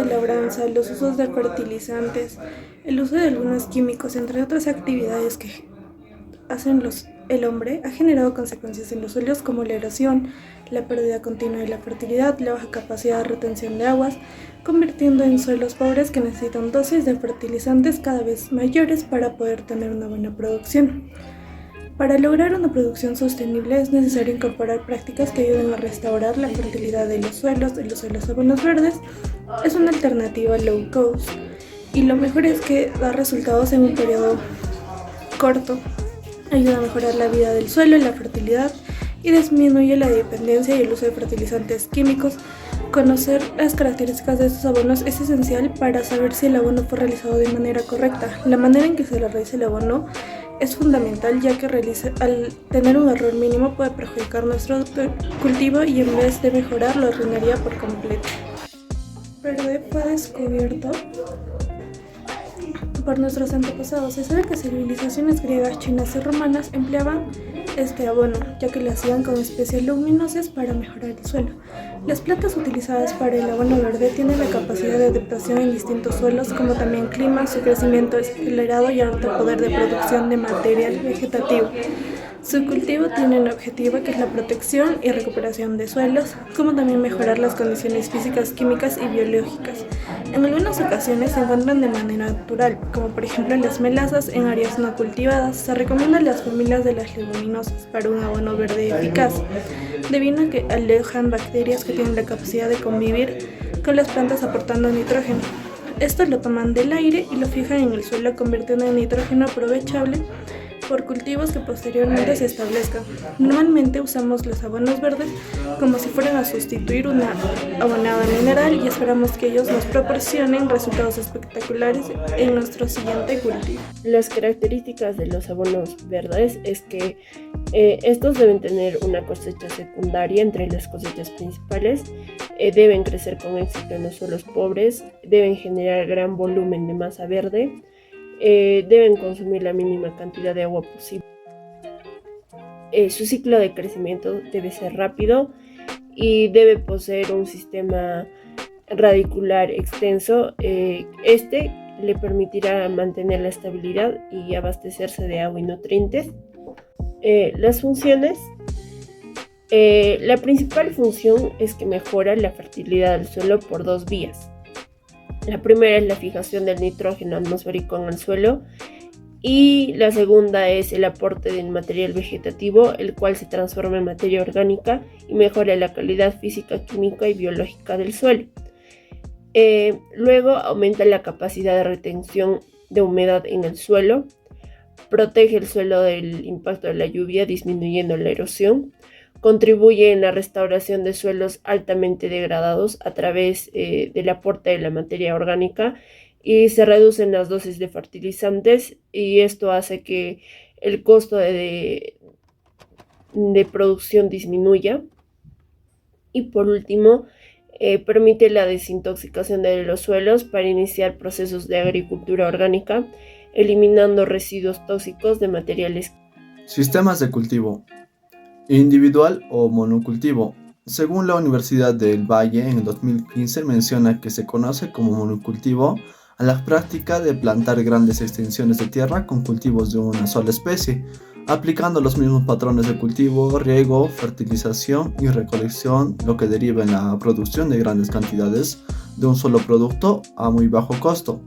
de labranza, los usos de fertilizantes, el uso de algunos químicos, entre otras actividades que hacen el hombre, ha generado consecuencias en los suelos como la erosión, la pérdida continua de la fertilidad, la baja capacidad de retención de aguas, convirtiendo en suelos pobres que necesitan dosis de fertilizantes cada vez mayores para poder tener una buena producción. Para lograr una producción sostenible es necesario incorporar prácticas que ayuden a restaurar la fertilidad de los suelos. El uso de los abonos verdes es una alternativa low cost y lo mejor es que da resultados en un periodo corto. Ayuda a mejorar la vida del suelo y la fertilidad y disminuye la dependencia y el uso de fertilizantes químicos. Conocer las características de estos abonos es esencial para saber si el abono fue realizado de manera correcta. La manera en que se le realiza el abono es fundamental, ya que al tener un error mínimo puede perjudicar nuestro cultivo y en vez de mejorar lo arruinaría por completo. Verde fue descubierto por nuestros antepasados. Se sabe que civilizaciones griegas, chinas y romanas empleaban este abono, ya que lo hacían con especies luminosas para mejorar el suelo. Las plantas utilizadas para el abono verde tienen la capacidad de adaptación en distintos suelos, como también clima. Su crecimiento es acelerado y alto poder de producción de material vegetativo. Su cultivo tiene un objetivo que es la protección y recuperación de suelos, como también mejorar las condiciones físicas, químicas y biológicas. En algunas ocasiones se encuentran de manera natural, como por ejemplo en las melazas en áreas no cultivadas. Se recomiendan las familias de las leguminosas para un abono verde eficaz, debido a que alejan bacterias que tienen la capacidad de convivir con las plantas aportando nitrógeno. Estos lo toman del aire y lo fijan en el suelo, convirtiendo en nitrógeno aprovechable por cultivos que posteriormente se establezcan. Normalmente usamos los abonos verdes como si fueran a sustituir una abonada mineral y esperamos que ellos nos proporcionen resultados espectaculares en nuestro siguiente cultivo. Las características de los abonos verdes es que estos deben tener una cosecha secundaria entre las cosechas principales, deben crecer con éxito en los suelos pobres, deben generar gran volumen de masa verde, deben consumir la mínima cantidad de agua posible. Su ciclo de crecimiento debe ser rápido y debe poseer un sistema radicular extenso. Este le permitirá mantener la estabilidad y abastecerse de agua y nutrientes. Las funciones. La principal función es que mejora la fertilidad del suelo por dos vías. La primera es la fijación del nitrógeno atmosférico en el suelo y la segunda es el aporte del material vegetativo, el cual se transforma en materia orgánica y mejora la calidad física, química y biológica del suelo. Luego aumenta la capacidad de retención de humedad en el suelo, protege el suelo del impacto de la lluvia, disminuyendo la erosión. Contribuye en la restauración de suelos altamente degradados a través del aporte de la materia orgánica y se reducen las dosis de fertilizantes y esto hace que el costo de producción disminuya. Y por último, permite la desintoxicación de los suelos para iniciar procesos de agricultura orgánica, eliminando residuos tóxicos de materiales. Sistemas de cultivo. Individual o monocultivo. Según la Universidad del Valle, en el 2015 menciona que se conoce como monocultivo a la práctica de plantar grandes extensiones de tierra con cultivos de una sola especie, aplicando los mismos patrones de cultivo, riego, fertilización y recolección, lo que deriva en la producción de grandes cantidades de un solo producto a muy bajo costo.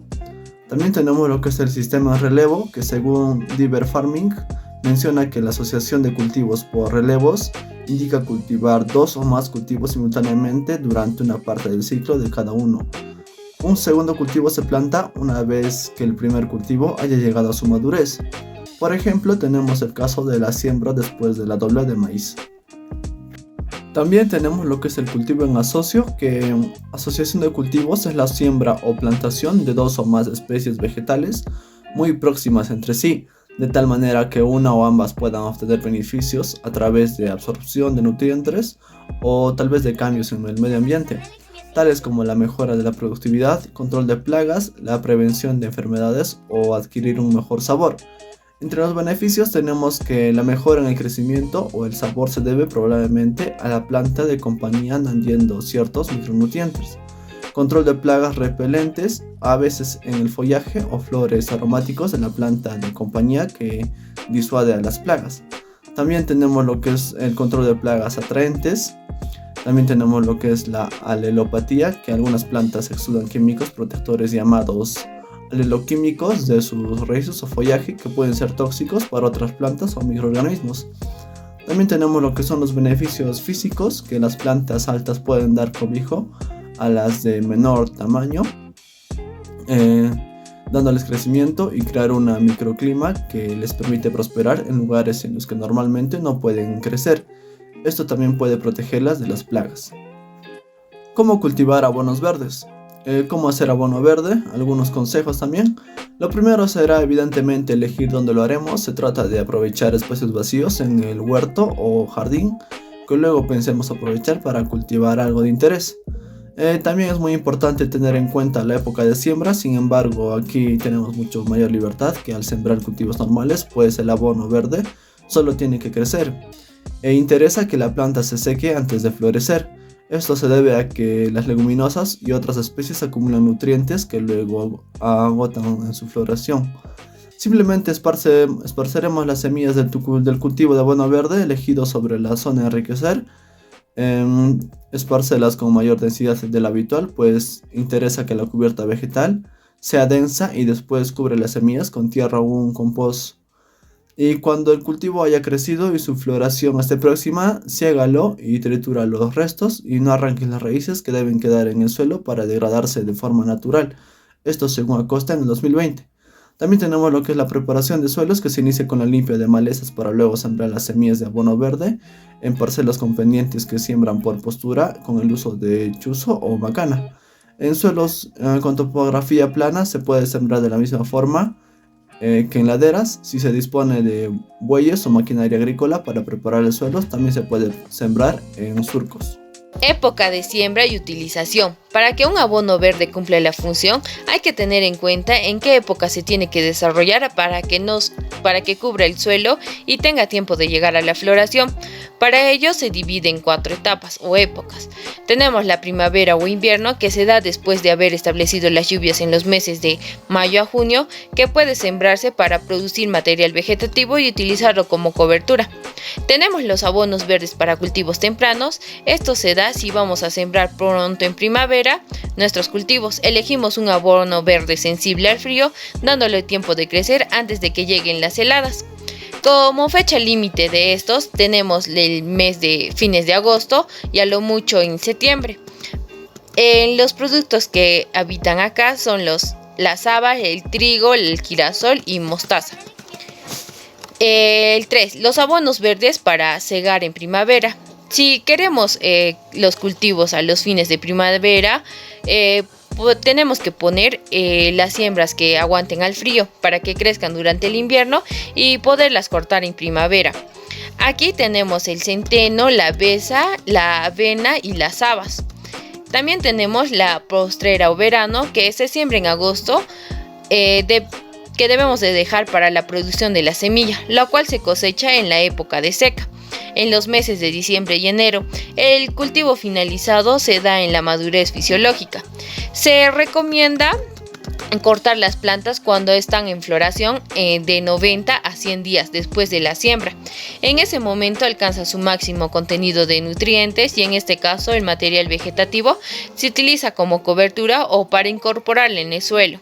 También tenemos lo que es el sistema de relevo, que según Diver Farming menciona que la asociación de cultivos por relevos indica cultivar dos o más cultivos simultáneamente durante una parte del ciclo de cada uno. Un segundo cultivo se planta una vez que el primer cultivo haya llegado a su madurez. Por ejemplo, tenemos el caso de la siembra después de la dobla de maíz. También tenemos lo que es el cultivo en asocio, que asociación de cultivos es la siembra o plantación de dos o más especies vegetales muy próximas entre sí, de tal manera que una o ambas puedan obtener beneficios a través de absorción de nutrientes o tal vez de cambios en el medio ambiente, tales como la mejora de la productividad, control de plagas, la prevención de enfermedades o adquirir un mejor sabor. Entre los beneficios tenemos que la mejora en el crecimiento o el sabor se debe probablemente a la planta de compañía añadiendo ciertos micronutrientes. control de plagas repelentes, a veces en el follaje o flores aromáticos de la planta de compañía que disuade a las plagas. También tenemos lo que es el control de plagas atraentes. También tenemos lo que es la alelopatía, que algunas plantas exudan químicos protectores llamados aleloquímicos de sus raíces o follaje que pueden ser tóxicos para otras plantas o microorganismos. También tenemos lo que son los beneficios físicos, que las plantas altas pueden dar cobijo a las de menor tamaño, dándoles crecimiento y crear un microclima que les permite prosperar en lugares en los que normalmente no pueden crecer. Esto también puede protegerlas de las plagas. ¿Cómo cultivar abonos verdes? ¿Cómo hacer abono verde? Algunos consejos también. Lo primero será evidentemente elegir dónde lo haremos. Se trata de aprovechar espacios vacíos en el huerto o jardín que luego pensemos aprovechar para cultivar algo de interés. También es muy importante tener en cuenta la época de siembra. Sin embargo, aquí tenemos mucho mayor libertad que al sembrar cultivos normales, pues el abono verde solo tiene que crecer. Interesa que la planta se seque antes de florecer. Esto se debe a que las leguminosas y otras especies acumulan nutrientes que luego agotan en su floración. Simplemente esparceremos las semillas del cultivo de abono verde elegido sobre la zona a enriquecer. Esparcelas con mayor densidad de la habitual, pues interesa que la cubierta vegetal sea densa y después cubre las semillas con tierra o un compost. Y cuando el cultivo haya crecido y su floración esté próxima, ciégalo y tritura los restos y no arranques las raíces que deben quedar en el suelo para degradarse de forma natural. Esto según Acosta en el 2020. También tenemos lo que es la preparación de suelos, que se inicia con la limpia de malezas para luego sembrar las semillas de abono verde en parcelas con pendientes que siembran por postura con el uso de chuzo o macana. En suelos con topografía plana se puede sembrar de la misma forma que en laderas. Si se dispone de bueyes o maquinaria agrícola para preparar el suelo, también se puede sembrar en surcos. Época de siembra y utilización. Para que un abono verde cumpla la función, hay que tener en cuenta en qué época se tiene que desarrollar para que cubra el suelo y tenga tiempo de llegar a la floración. Para ello se divide en 4 etapas o épocas. Tenemos la primavera o invierno, que se da después de haber establecido las lluvias en los meses de mayo a junio, que puede sembrarse para producir material vegetativo y utilizarlo como cobertura. Tenemos los abonos verdes para cultivos tempranos. Esto se da si vamos a sembrar pronto en primavera nuestros cultivos. Elegimos un abono verde sensible al frío, dándole tiempo de crecer antes de que lleguen las heladas. Como fecha límite de estos tenemos el mes de fines de agosto y a lo mucho en septiembre. Los productos que habitan acá son las habas, el trigo, el girasol y mostaza. El 3. Los abonos verdes para cegar en primavera. Si queremos los cultivos a los fines de primavera, tenemos que poner las siembras que aguanten al frío para que crezcan durante el invierno y poderlas cortar en primavera. Aquí tenemos el centeno, la besa, la avena y las habas. También tenemos la postrera o verano, que se siembra en agosto, que debemos de dejar para la producción de la semilla, la cual se cosecha en la época de seca. En los meses de diciembre y enero, el cultivo finalizado se da en la madurez fisiológica. Se recomienda cortar las plantas cuando están en floración de 90 a 100 días después de la siembra. En ese momento alcanza su máximo contenido de nutrientes y en este caso el material vegetativo se utiliza como cobertura o para incorporarlo en el suelo.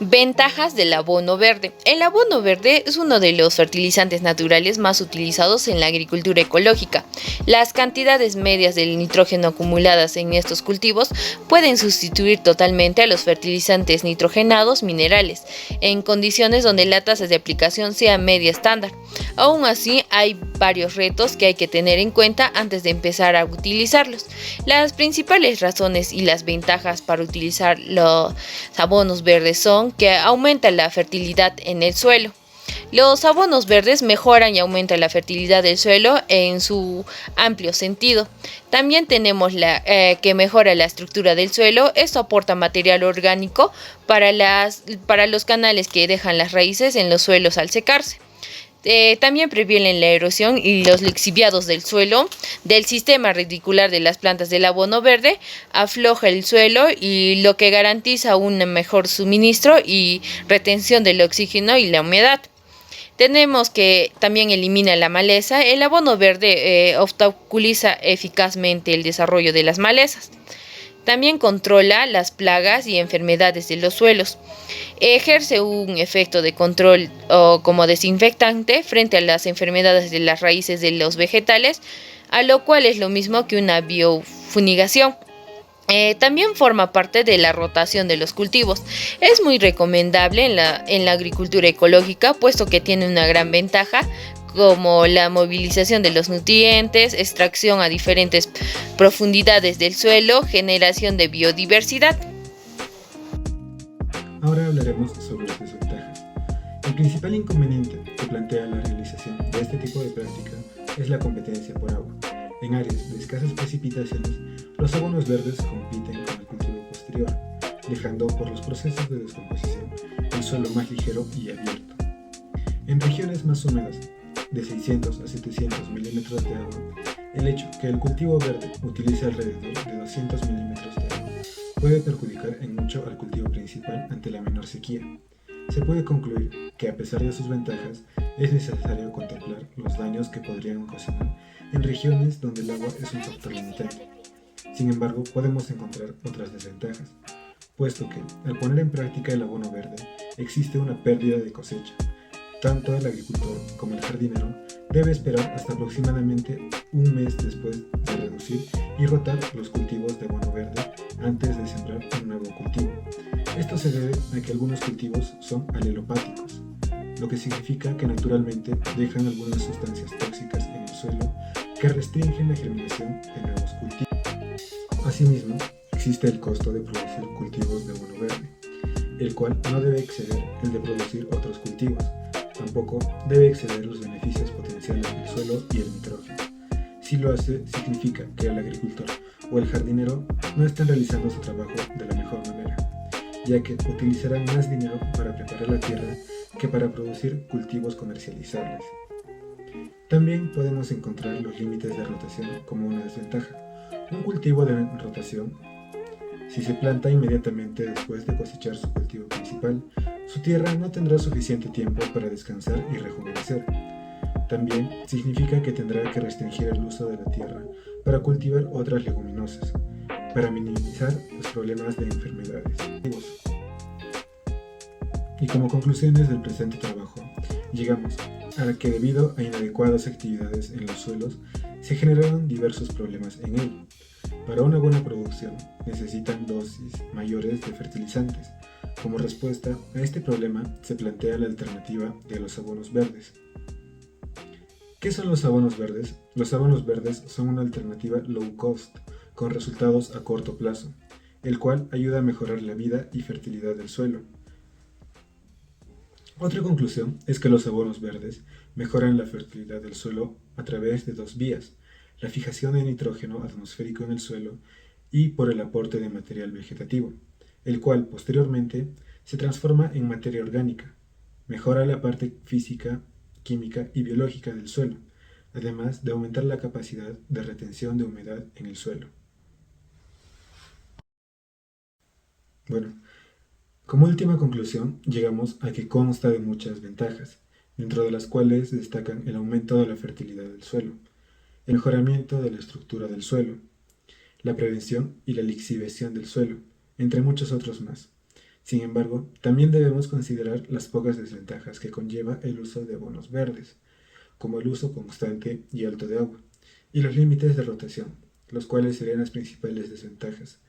Ventajas del abono verde. El abono verde es uno de los fertilizantes naturales más utilizados en la agricultura ecológica. Las cantidades medias del nitrógeno acumuladas en estos cultivos pueden sustituir totalmente a los fertilizantes nitrogenados minerales, en condiciones donde la tasa de aplicación sea media estándar. Aún así, hay varios retos que hay que tener en cuenta antes de empezar a utilizarlos. Las principales razones y las ventajas para utilizar los abonos verdes son que aumenta la fertilidad en el suelo. Los abonos verdes mejoran y aumentan la fertilidad del suelo en su amplio sentido. También tenemos que mejora la estructura del suelo. Esto aporta material orgánico para los canales que dejan las raíces en los suelos al secarse. También previenen la erosión y los lixiviados del suelo, del sistema radicular de las plantas del abono verde, afloja el suelo y lo que garantiza un mejor suministro y retención del oxígeno y la humedad. Tenemos que también elimina la maleza. El abono verde obstaculiza eficazmente el desarrollo de las malezas. También controla las plagas y enfermedades de los suelos. Ejerce un efecto de control como desinfectante frente a las enfermedades de las raíces de los vegetales, a lo cual es lo mismo que una biofunigación. También forma parte de la rotación de los cultivos. Es muy recomendable en la agricultura ecológica, puesto que tiene una gran ventaja como la movilización de los nutrientes, extracción a diferentes profundidades del suelo, generación de biodiversidad. Ahora hablaremos sobre las desventajas. El principal inconveniente que plantea la realización de este tipo de práctica es la competencia por agua. En áreas de escasas precipitaciones, los abonos verdes compiten con el cultivo posterior, dejando por los procesos de descomposición el suelo más ligero y abierto. En regiones más húmedas, de 600 a 700 milímetros de agua, el hecho que el cultivo verde utilice alrededor de 200 milímetros de agua puede perjudicar en mucho al cultivo principal ante la menor sequía. Se puede concluir que, a pesar de sus ventajas, es necesario contemplar los daños que podrían ocasionar en regiones donde el agua es un factor limitante. Sin embargo, podemos encontrar otras desventajas, puesto que, al poner en práctica el abono verde, existe una pérdida de cosecha. Tanto el agricultor como el jardinero debe esperar hasta aproximadamente un mes después de reducir y rotar los cultivos de abono verde antes de sembrar un nuevo cultivo. Esto se debe a que algunos cultivos son alelopáticos, lo que significa que naturalmente dejan algunas sustancias tóxicas en el suelo que restringen la germinación de nuevos cultivos. Asimismo, existe el costo de producir cultivos de abono verde, el cual no debe exceder el de producir otros cultivos. Tampoco debe exceder los beneficios potenciales del suelo y el nitrógeno. Si lo hace, significa que el agricultor o el jardinero no están realizando su trabajo de la mejor manera, ya que utilizarán más dinero para preparar la tierra que para producir cultivos comercializables. También podemos encontrar los límites de rotación como una desventaja. Un cultivo de rotación, si se planta inmediatamente después de cosechar su cultivo principal, su tierra no tendrá suficiente tiempo para descansar y rejuvenecer. También significa que tendrá que restringir el uso de la tierra para cultivar otras leguminosas, para minimizar los problemas de enfermedades. Y como conclusiones del presente trabajo, llegamos a que debido a inadecuadas actividades en los suelos, se generaron diversos problemas en él. Para una buena producción necesitan dosis mayores de fertilizantes. Como respuesta a este problema se plantea la alternativa de los abonos verdes. ¿Qué son los abonos verdes? Los abonos verdes son una alternativa low cost, con resultados a corto plazo, el cual ayuda a mejorar la vida y fertilidad del suelo. Otra conclusión es que los abonos verdes mejoran la fertilidad del suelo a través de dos vías: la fijación de nitrógeno atmosférico en el suelo y por el aporte de material vegetativo, el cual posteriormente se transforma en materia orgánica, mejora la parte física, química y biológica del suelo, además de aumentar la capacidad de retención de humedad en el suelo. Bueno, como última conclusión, llegamos a que consta de muchas ventajas, dentro de las cuales destacan el aumento de la fertilidad del suelo, el mejoramiento de la estructura del suelo, la prevención y la lixiviación del suelo, entre muchos otros más. Sin embargo, también debemos considerar las pocas desventajas que conlleva el uso de abonos verdes, como el uso constante y alto de agua, y los límites de rotación, los cuales serían las principales desventajas.